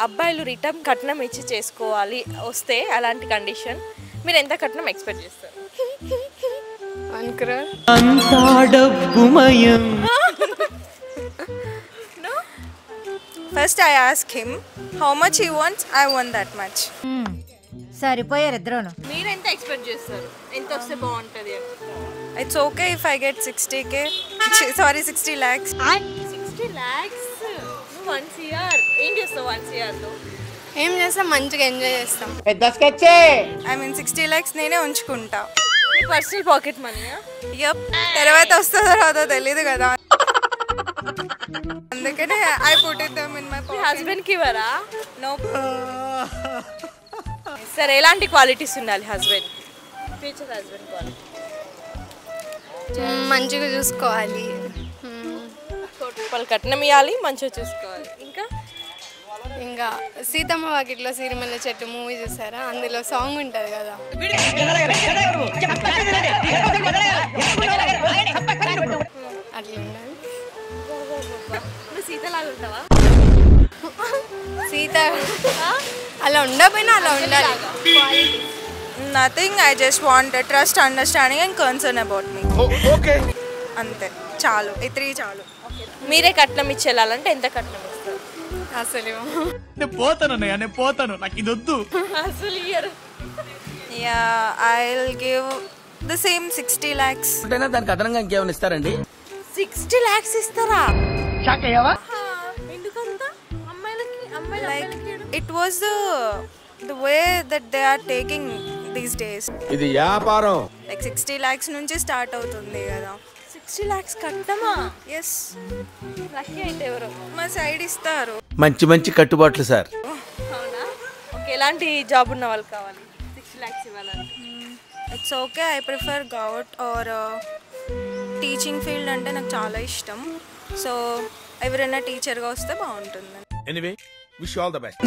అబ్బాయిలు రిటర్న్ కట్నం ఇచ్చి చేసుకోవాలి వస్తే అలాంటి కండిషన్ మీరు ఎంత కట్నం ఎక్స్పెక్ట్ చేస్తారు? 1 crore. అంతా డబ్బుమయం. No? First I ask him how much he wants, I want that much. సరిపోయారు ఇద్దరును. మీరు ఎంత ఎక్స్పెక్ట్ చేస్తారు? ఎంత వస్తే బాగుంటుంది అని? It's okay if I get 60k. Sorry, 60 lakhs. 60 lakhs 1 CR. ఏం చేస్తావు 1 CR లో? ఏం చేస్తాం, మంచిగా ఎంజాయ్ చేస్తాం. I mean 60 lakhs నేనే ఉంచుకుంటా. మీ పర్సనల్ పాకెట్ మనీయా? యప్, తర్వాత వస్తుందో రాదో తెలీదు కదా, అందుకనే I put it them in my me pocket. హస్బెండ్కి ఇవ్వరా? No. సరే, ఎలాంటి క్వాలిటీస్ ఉండాలి హస్బెండ్, ఫ్యూచర్ హస్బెండ్ క్వాలిటీ? మంచిగా చూసుకోవాలి. రూపాయలు కట్నం ఇవ్వాలి, మంచిగా చూసుకోవాలి. ఇంకా సీతమ్మ వాకిట్లో సిరిమల్ల చెట్టు మూవీ చూసారా, అందులో సాంగ్ ఉంటుంది కదా, అట్లా ఉండాలి. నువ్వు సీతలాగా ఉంటావా? సీత అలా ఉండకపోయినా అలా ఉండాలి. Nothing, I just want a trust, understanding and concern about me. Okay. అంతే చాలు, ఈ 3 చాలు. మీరే కట్నం ఇచ్చేయాలంటే ఎంత కట్నం ఇస్తారు? అసలు నేను పోతాను నాకు ఇది వద్దు. అసలు ఇయ్యరు. Yeah, I'll give the same 60 lakhs. దానికి అదనంగా ఇంకేమైనా ఇస్తారండి? 60 lakhs ఇస్తారా? ఎందుకంత? Like it was the way that they are taking these days. ఇది వ్యాపారం. Like 60 lakhs నుంచి స్టార్ట్ అవుతుంది కదా. 60 lakhs కట్టమా? ఎస్, లక్కీ అయితే ఎవరు? మా సైడ్ ఇస్తారు. మంచి కట్టుబాట్లు సార్. అవునా? ఓకే, ఎలాంటి జాబ్ ఉన్న వాళ్ళు కావాలి 60 lakhs ఇవ్వాలంటే? It's okay, I prefer govt or teaching field అంటే నాకు చాలా ఇష్టం. సో ఎవరైనా టీచర్గా వస్తే బాగుంటుంది. Anyway, wish you all the best.